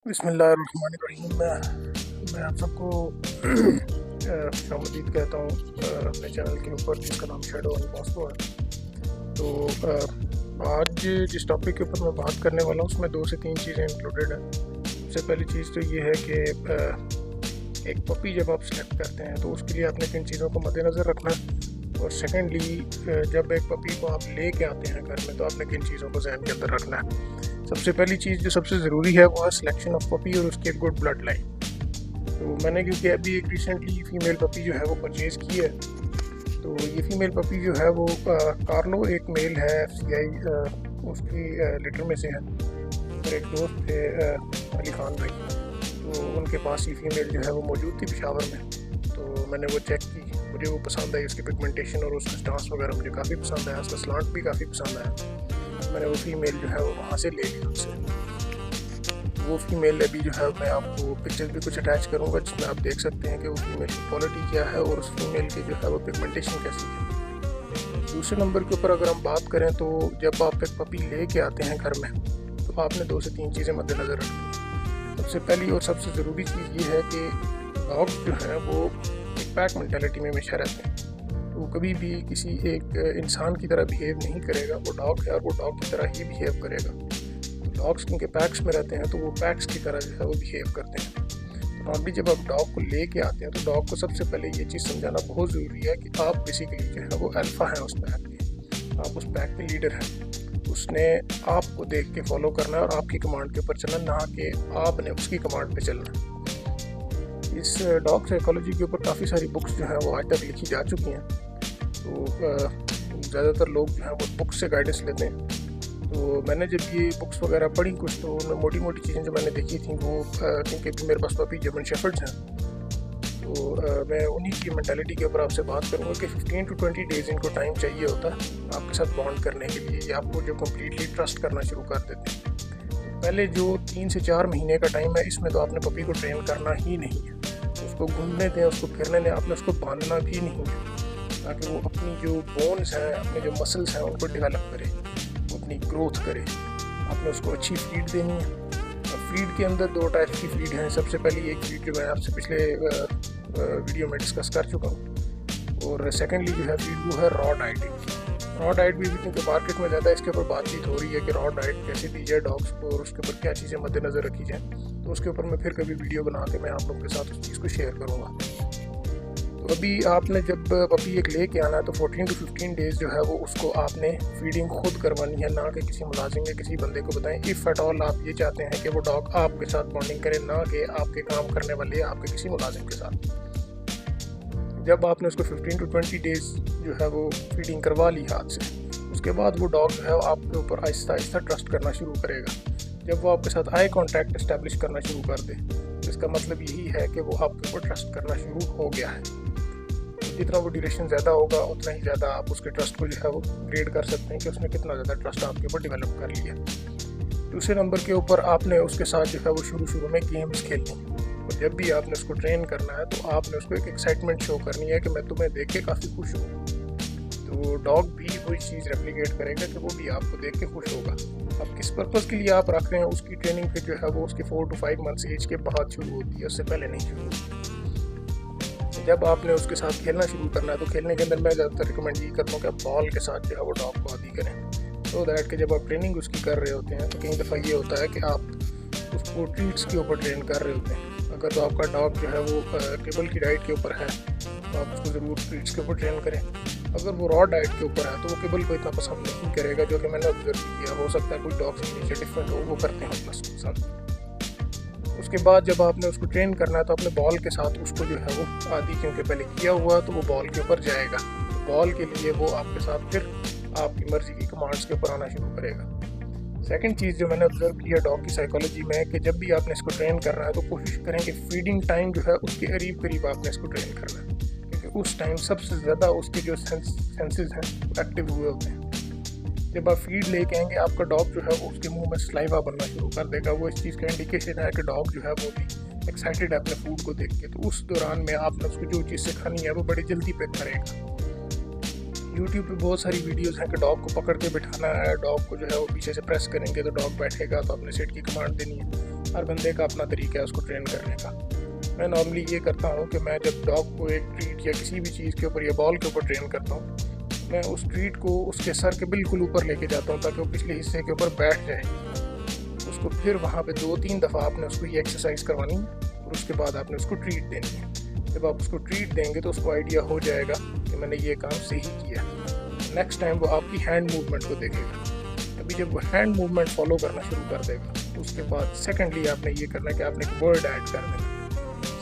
बिस्मिल्लाहिर्रहमानिर्रहीम। मैं आप सबको खुशामदीद कहता हूँ अपने चैनल के ऊपर जिसका नाम शैडो एंड मॉस्को है। तो आज जिस टॉपिक के ऊपर मैं बात करने वाला हूँ उसमें 2 से 3 चीज़ें इंक्लूडेड हैं। सबसे पहली चीज़ तो ये है कि एक पपी जब आप सेलेक्ट करते हैं तो उसके लिए आपने किन चीज़ों को मद्देनज़र रखना है, और सेकेंडली जब एक पपी को आप ले के आते हैं घर में तो आपने किन चीज़ों को ज़हन के अंदर रखना है। सबसे पहली चीज़ जो सबसे ज़रूरी है वो है सिलेक्शन ऑफ पपी और उसकी एक गुड ब्लड लाइन। तो मैंने क्योंकि अभी एक रिसेंटली फ़ीमेल पपी जो है वो परचेज़ की है, तो ये फ़ीमेल पपी जो है वो कार्लो एक मेल है FCI उसकी लिटर में से है। और एक दोस्त थे अली ख़ान भाई, तो उनके पास ये फ़ीमेल जो है वो मौजूद थी पेशावर में। तो मैंने वो चेक की, मुझे वो पसंद आई, उसकी पिगमेंटेशन और उसका स्टांस वगैरह मुझे काफ़ी पसंद आया, उसका स्लांट भी काफ़ी पसंद आया। मैंने वो फ़ीमेल जो है वो वहाँ से ले ली उससे। वो फ़ीमेल अभी जो है मैं आपको पिक्चर्स भी कुछ अटैच करूँगा जिसमें आप देख सकते हैं कि वो फ़ीमेल की क्वालिटी क्या है और उस फीमेल की जो है वो पिगमेंटेशन कैसी है। दूसरे नंबर के ऊपर अगर हम बात करें तो जब आप एक पपी ले के आते हैं घर में तो आपने 2 से 3 चीज़ें मद्देनज़र रखनी। सबसे पहली और सबसे ज़रूरी चीज़ ये है कि डॉग्स जो हैं वो एक पैक मेंटालिटी में हमेशा रहते हैं। तो कभी भी किसी एक इंसान की तरह बिहेव नहीं करेगा, वो डॉग है और वो डॉग की तरह ही बिहेव करेगा। तो डॉग्स क्योंकि पैक्स में रहते हैं तो वो पैक्स की तरह जो है वो बिहेव करते हैं। तो नॉर्मली जब आप डॉग को ले के आते हैं तो डॉग को सबसे पहले ये चीज़ समझाना बहुत ज़रूरी है कि आप बेसिकली जो है वो अल्फ़ा हैं उस पैक के, आप उस पैक के लीडर हैं। उसने आपको देख के फॉलो करना है और आपकी कमांड के ऊपर चलना, ना कि आपने उसकी कमांड पे चलना है। इस डॉग साइकोलॉजी के ऊपर काफ़ी सारी बुक्स जो हैं वो आज तक लिखी जा चुकी हैं। तो ज़्यादातर लोग जो हैं वो बुक्स से गाइडेंस लेते हैं। तो मैंने जब ये बुक्स वगैरह पढ़ी कुछ, तो उनमें मोटी मोटी चीज़ें जो मैंने देखी थी वो क्योंकि अभी मेरे पास पपी जर्मन शेफर्ड्स हैं, तो मैं उन्हीं की मेंटालिटी के ऊपर आपसे बात करूँगा कि 15 to 20 डेज़ इनको टाइम चाहिए होता है आपके साथ बॉन्ड करने के लिए, या आपको जो कम्प्लीटली ट्रस्ट करना शुरू कर देते हैं। पहले जो 3 से 4 महीने का टाइम है इसमें तो आपने पपी को ट्रेन करना ही नहीं है। उसको घूमने दें, उसको फिरने दें, आपने उसको बांधना भी नहीं है, ताकि वो अपनी जो बोन्स हैं, अपने जो मसल्स हैं उनको डेवलप करे, वो अपनी ग्रोथ करे। आपने उसको अच्छी फीड देनी है। फीड के अंदर 2 टाइप की फीड हैं। सबसे पहली एक फीड जो मैं आपसे पिछले वीडियो में डिस्कस कर चुका हूँ, और सेकेंडली जो है फीड वो है रॉ डाइटिंग। रॉ डाइट भी क्योंकि मार्केट में ज़्यादा इसके ऊपर बातचीत हो रही है कि रॉ डाइट कैसे दी जाए डॉग्स को और उसके ऊपर क्या चीज़ें मद्देनज़र रखी जाए, तो उसके ऊपर मैं फिर कभी वीडियो बना के मैं आप लोगों के साथ उस चीज़ को शेयर करूँगा। तो अभी आपने जब पपी एक ले के आना है तो 14 to 15 डेज़ जो है वो उसको आपने फीडिंग खुद करवानी है, ना कि किसी मुलाजिम या किसी बंदे को बताएं। इफ़ एट ऑल आप ये चाहते हैं कि वो डॉग आपके साथ बॉन्डिंग करे, ना कि आपके काम करने वाले या आपके किसी मुलाजिम के साथ। जब आपने उसको 15 to 20 डेज़ जो है वो फीडिंग करवा ली हाथ से, उसके बाद वो डॉग जो है आपके ऊपर आहिस्ता आहिस्ता ट्रस्ट करना शुरू करेगा। जब वो आपके साथ आई कांटेक्ट इस्टेब्लिश करना शुरू कर दे, इसका मतलब यही है कि वो आपके ऊपर ट्रस्ट करना शुरू हो गया है। जितना वो ड्यूरेशन ज़्यादा होगा उतना ही ज़्यादा आप उसके ट्रस्ट को जो है वो ग्रेड कर सकते हैं कि उसने कितना ज़्यादा ट्रस्ट आपके ऊपर डेवलप कर लिया। दूसरे नंबर के ऊपर आपने उसके साथ जो है वो शुरू में गेम्स खेलनी, और जब भी आपने उसको ट्रेन करना है तो आपने उसको एक एक्साइटमेंट शो करनी है कि मैं तुम्हें देख के काफ़ी खुश हूँ। तो डॉग भी वही चीज़ रेप्लिकेट करेगा कि वो भी आपको देख के खुश होगा। अब किस पर्पज़ के लिए आप रख रहे हैं उसकी ट्रेनिंग फिर जो है वो उसके 4 to 5 मंथ्स एज के बाद शुरू होती है, उससे पहले नहीं शुरू होती। जब आपने उसके साथ खेलना शुरू करना है तो खेलने के अंदर मैं ज़्यादातर रिकमेंड ये करता हूँ कि आप बॉल के साथ जो है वो डॉग को आदी करें, तो दैट कि जब आप ट्रेनिंग उसकी कर रहे होते हैं तो कई दफ़ा ये होता है कि आप उसको ट्रीट्स के ऊपर ट्रेन कर रहे होते हैं। अगर तो आपका डॉग जो है वो केबल की डाइट के ऊपर है तो आप उसको ज़रूर ट्रीट्स के ऊपर ट्रेन करें। अगर वो रॉ डाइट के ऊपर है तो वो केबल को इतना पसंद नहीं करेगा, जो कि मैंने ऑब्जर्व किया। हो सकता है कुछ डॉग्स के नीचे डिफरेंट हो, वो करते हैं प्लस पसंद। उसके बाद जब आपने उसको ट्रेन करना है तो अपने बॉल के साथ उसको जो है वो आदि क्योंकि पहले किया हुआ तो वो बॉल के ऊपर जाएगा। तो बॉल के लिए वो आपके साथ फिर आपकी मर्ज़ी की कमांड्स के ऊपर आना शुरू करेगा। सेकंड चीज़ जो मैंने ऑब्जर्व किया डॉग की साइकोलॉजी में कि जब भी आपने इसको ट्रेन करना है तो कोशिश करें कि फीडिंग टाइम जो है उसके करीब आपने इसको ट्रेन करना है, क्योंकि उस टाइम सबसे ज़्यादा उसके जो सेंसेस हैं एक्टिव हुए होते हैं। जब आप फीड लेके आएंगे आपका डॉग जो है वो उसके मुंह में स्लाइवा बनना शुरू कर देगा। वो इस चीज़ का इंडिकेशन है कि डॉग जो है वो भी एक्साइटेड है अपने फूड को देख के। तो उस दौरान में आपने उसको जो चीज़ सिखानी है वो बड़ी जल्दी पिक करेगा। यूट्यूब पे बहुत सारी वीडियोस हैं कि डॉग को पकड़ के बिठाना है, डॉग को जो है वो पीछे से प्रेस करेंगे तो डॉग बैठेगा, तो आपने सिट की कमांड देनी है। हर बंदे का अपना तरीका है उसको ट्रेन करने का। मैं नॉर्मली ये करता हूँ कि मैं जब डॉग को एक ट्रीट या किसी भी चीज़ के ऊपर या बॉल के ऊपर ट्रेन करता हूँ, मैं उस ट्रीट को उसके सर के बिल्कुल ऊपर लेके जाता हूँ ताकि वो पिछले हिस्से के ऊपर बैठ जाए। उसको फिर वहाँ पे 2-3 दफ़ा आपने उसको ये एक्सरसाइज करवानी है और उसके बाद आपने उसको ट्रीट देनी है। जब आप उसको ट्रीट देंगे तो उसको आइडिया हो जाएगा कि मैंने ये काम सही किया। नेक्स्ट टाइम वो आपकी हैंड मूवमेंट को देखेगा। अभी जब वो हैंड मूवमेंट फॉलो करना शुरू कर देगा तो उसके बाद सेकेंडली आपने ये करना है कि आपने एक वर्ड ऐड कर देना।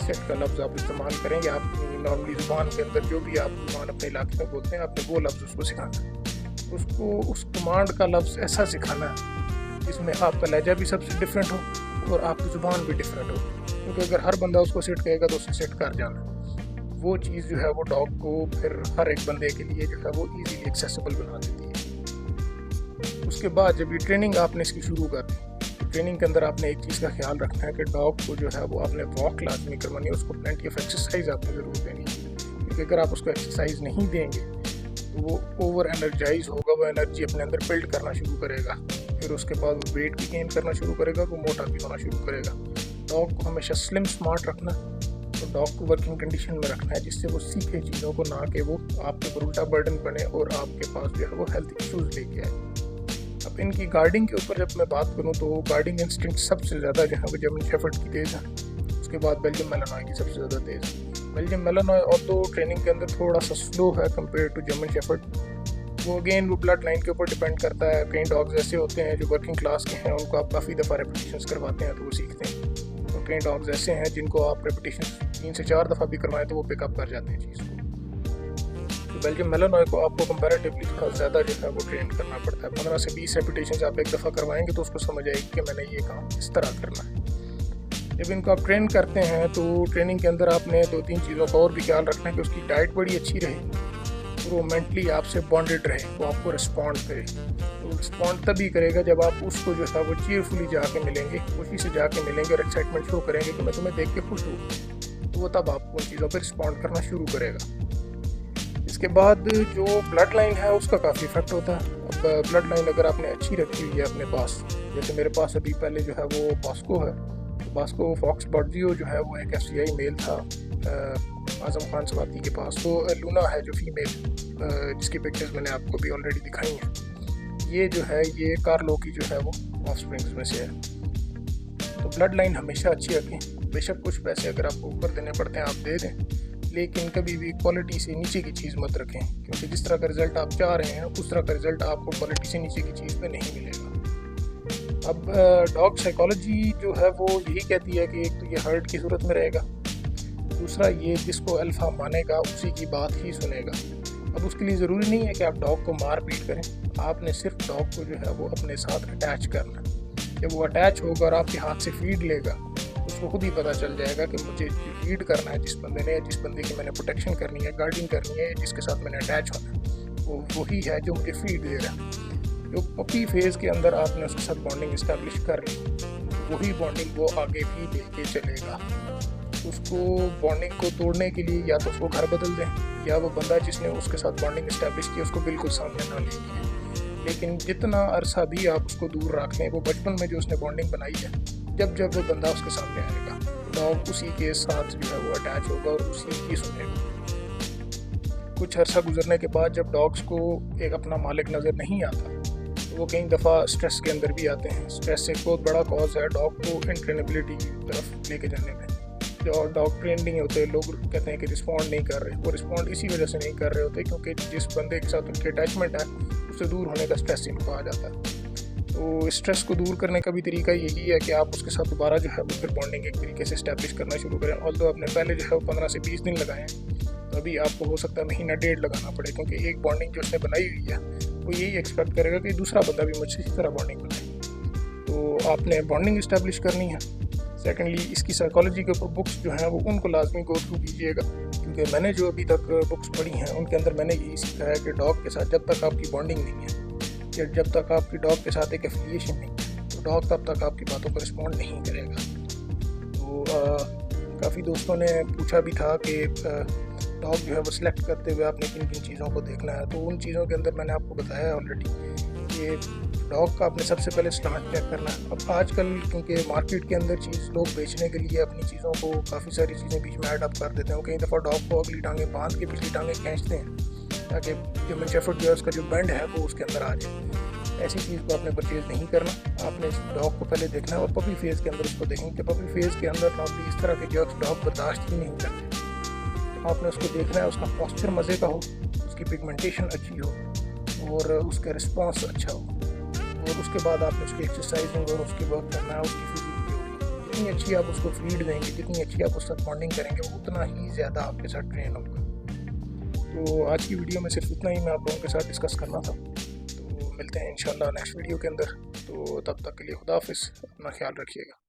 सेट का लफ्ज़ आप इस्तेमाल करेंगे। आप नॉर्मली ज़ुबान के अंदर जो भी आप ज़ुबान अपने इलाके में बोलते हैं, आपने वो लफ्ज़ उसको सिखाना है। उसको उस कमांड का लफ्ज़ ऐसा सिखाना है जिसमें आपका लहजा भी सबसे डिफरेंट हो और आपकी ज़ुबान भी डिफरेंट हो, क्योंकि अगर हर बंदा उसको सेट कहेगा तो उससे सेट कर जाना। वो चीज़ जो है वो डॉग को फिर हर एक बंदे के लिए जो है वो इजीली एक्सेसिबल बना देती है। उसके बाद जब ये ट्रेनिंग आपने इसकी शुरू कर दी, तो ट्रेनिंग के अंदर आपने एक चीज़ का ख्याल रखना है कि डॉग को जो है वो आपने वॉक लाजमी करवानी है, उसको प्लेंटी ऑफ एक्सरसाइज आपने ज़रूर देनी है। क्योंकि अगर आप उसको एक्सरसाइज नहीं देंगे तो वो ओवर एनर्जाइज होगा, वो एनर्जी अपने अंदर बिल्ड करना शुरू करेगा, फिर उसके बाद वो वेट भी गेन करना शुरू करेगा, वो मोटा भी होना शुरू करेगा। डॉग को हमेशा स्लिम स्मार्ट रखना, तो डॉग को वर्किंग कंडीशन में रखना है जिससे वो सीखे चीज़ों को, ना कि वो आपके ऊपर उल्टा बर्डन बने और आपके पास जो है वो हेल्थ इश्यूज़ लेके आए। अब इनकी गार्डिंग के ऊपर जब मैं बात करूँ तो गार्डिंग इंस्टिंक्ट सबसे ज़्यादा जो है वो जर्मन शेफर्ड की तेज़ है, उसके बाद बेल्जियम मैलोनॉय की सबसे ज़्यादा तेज़ है। बेल्जियम मैलोनॉय और तो ट्रेनिंग के अंदर थोड़ा सा स्लो है कंपेयर टू जर्मन शेफर्ड। वो अगेन वो ब्लड लाइन के ऊपर डिपेंड करता है। कई डॉग्स ऐसे होते हैं जो वर्किंग क्लास के हैं, उनको आप काफ़ी दफ़ा रेपिटेशंस करवाते हैं तो वो सीखते हैं, और कई डॉग्स ऐसे हैं जिनको आप रेपिटेशन 3 से 4 दफ़ा भी करवाएं तो वो पिकअप कर जाते हैं चीज़ को। तो बेल्जियम मैलोनॉय को आपको कंपैरेटिवली थोड़ा ज़्यादा जो है वो ट्रेन करना पड़ता है। 15 से 20 रेपिटेशन आप एक दफ़ा करवाएंगे तो उसको समझ आएगी कि मैंने ये काम इस तरह करना है। जब इनको आप ट्रेन करते हैं तो ट्रेनिंग के अंदर आपने 2-3 चीज़ों का और भी ख्याल रखना है कि उसकी डाइट बड़ी अच्छी रहे और वो मेंटली आपसे बॉन्डेड रहे, वो आपको रिस्पॉन्ड करे। तो रिस्पॉन्ड तभी करेगा जब आप उसको जो है वो चीयरफुली जाके मिलेंगे, खुशी से जाके मिलेंगे और एक्साइटमेंट शो करेंगे कि मैं तुम्हें देख के खुश हूँ, तो वो तब आपको उन चीज़ों पर रिस्पॉन्ड करना शुरू करेगा। इसके बाद जो ब्लड लाइन है उसका काफ़ी इफेक्ट होता है। अब ब्लड लाइन अगर आपने अच्छी रखी हुई है अपने पास, जैसे मेरे पास अभी पहले जो है वो बास्को है, बास्को फॉक्स बॉर्जियो जो है वो एक FCI मेल था आज़म खान सवाती के पास। तो लूना है जो फीमेल, जिसकी पिक्चर्स मैंने आपको भी ऑलरेडी दिखाई हैं। ये जो है ये कार्लो की जो है वो ऑफस्प्रिंग्स में से है। तो ब्लड लाइन हमेशा अच्छी रखें। बेशक कुछ पैसे अगर आपको ऊपर देने पड़ते हैं आप दे दें, लेकिन कभी भी क्वालिटी से नीचे की चीज़ मत रखें, क्योंकि जिस तरह का रिज़ल्ट आप चाह रहे हैं उस तरह का रिज़ल्ट आपको क्वालिटी से नीचे की चीज़ पे नहीं मिलेगा। अब डॉग साइकोलॉजी जो है वो यही कहती है कि एक तो ये हर्ट की सूरत में रहेगा, दूसरा ये जिसको अल्फ़ा मानेगा उसी की बात ही सुनेगा। अब उसके लिए ज़रूरी नहीं है कि आप डॉग को मार पीट करें, आपने सिर्फ डॉग को जो है वो अपने साथ अटैच करना। जब वो अटैच होगा और आपके हाथ से फीड लेगा, उसको खुद ही पता चल जाएगा कि मुझे फीड करना है जिस बंदे ने, जिस बंदे की मैंने प्रोटेक्शन करनी है, गार्डिंग करनी है, जिसके साथ मैंने अटैच होना है, वो वही है जो मुझे फीड दे रहा है। जो पपी फेज़ के अंदर आपने उसके साथ बॉन्डिंग इस्टेब्लिश कर ली, वही बॉन्डिंग वो आगे भी लेके चलेगा। उसको बॉन्डिंग को तोड़ने के लिए या तो उसको घर बदल दें, या वो बंदा जिसने उसके साथ बॉन्डिंग इस्टेब्लिश की उसको बिल्कुल सामने ना लेंगे। लेकिन जितना अरसा भी आप उसको दूर रख लें, वो बचपन में जो उसने बॉन्डिंग बनाई है, जब जब वो बंदा उसके सामने आएगा, डॉग उसी के साथ जो है वो अटैच होगा और उसी की सुनेगा। कुछ अरसा गुजरने के बाद जब डॉग्स को एक अपना मालिक नज़र नहीं आता, तो वो कई दफ़ा स्ट्रेस के अंदर भी आते हैं। स्ट्रेस एक बहुत बड़ा कॉज है डॉग को इनट्रेनेबिलिटी की तरफ लेके जाने में। जो डॉग ट्रेन नहीं होते, लोग कहते हैं कि रिस्पॉन्ड नहीं कर रहे, वो रिस्पॉन्ड इसी वजह से नहीं कर रहे होते क्योंकि जिस बंदे के साथ उनकी अटैचमेंट है उससे दूर होने का स्ट्रेस इनको आ जाता है। तो स्ट्रेस को दूर करने का भी तरीका यही है कि आप उसके साथ दोबारा जो है वो फिर बॉन्डिंग एक तरीके से इस्टेब्लिश करना शुरू करें। ऑल्दो आपने पहले जो है वो 15 से 20 दिन लगाए हैं, तो अभी आपको हो सकता है महीना डेढ़ लगाना पड़े, क्योंकि एक बॉन्डिंग जो उसने बनाई हुई है वो यही एक्सपेक्ट करेगा कि दूसरा बंदा भी मुझसे इसी तरह बॉन्डिंग बनाए। तो आपने बॉन्डिंग इस्टेब्लिश करनी है। सेकेंडली, इसकी साइकोलॉजी के ऊपर बुक्स जो हैं वो उनको लाजमी गो थ्रू कीजिएगा, क्योंकि मैंने जो अभी तक बुक्स पढ़ी हैं उनके अंदर मैंने यही सीखा है कि डॉग के साथ जब तक आपकी बॉन्डिंग नहीं है या जब तक आपकी डॉग के साथ एक एफिलिएशन नहीं है, तो डॉग तब तक आपकी बातों पर रिस्पॉन्ड नहीं करेगा। तो काफ़ी दोस्तों ने पूछा भी था कि डॉग जो है वो सिलेक्ट करते हुए आपने किन किन चीज़ों को देखना है। तो उन चीज़ों के अंदर मैंने आपको बताया है ऑलरेडी कि डॉग का आपने सबसे पहले स्टार्ट चेक करना है। अब आजकल क्योंकि मार्केट के अंदर चीज़ लोग बेचने के लिए अपनी चीज़ों को काफ़ी सारी चीज़ें बीच में ऐड अप कर देते हैं। कई दफ़ा डॉग को अगली टांगें बांध के पिछली टांगें खींचते हैं ताकि जर्मन शेफर्ड जो है उसका जो बैंड है वो उसके अंदर आ जाए। ऐसी चीज़ को आपने परचेज़ नहीं करना। आपने डॉग को पहले देखना है और पपी फेज़ के अंदर उसको देखेंगे कि पपी फेज़ के अंदर नॉर्मली इस तरह के जर्क्स डॉग बर्दाश्त ही नहीं करते। तो आपने उसको देखना है, उसका पॉस्चर मज़े का हो, उसकी पिगमेंटेशन अच्छी हो और उसका रिस्पॉन्स अच्छा हो। और उसके बाद आपने उसकी एक्सरसाइजिंग और उसकी वर्क करना है, उसकी फिजिक जितनी अच्छी आप उसको फीड देंगे, जितनी अच्छी आप उसके साथ बॉन्डिंग करेंगे, वो उतना ही ज़्यादा आपके साथ ट्रेन होगा। तो आज की वीडियो में सिर्फ इतना ही मैं आप लोगों के साथ डिस्कस करना था। तो मिलते हैं इंशाल्लाह नेक्स्ट वीडियो के अंदर। तो तब तक के लिए खुदा हाफिज़, अपना ख्याल रखिएगा।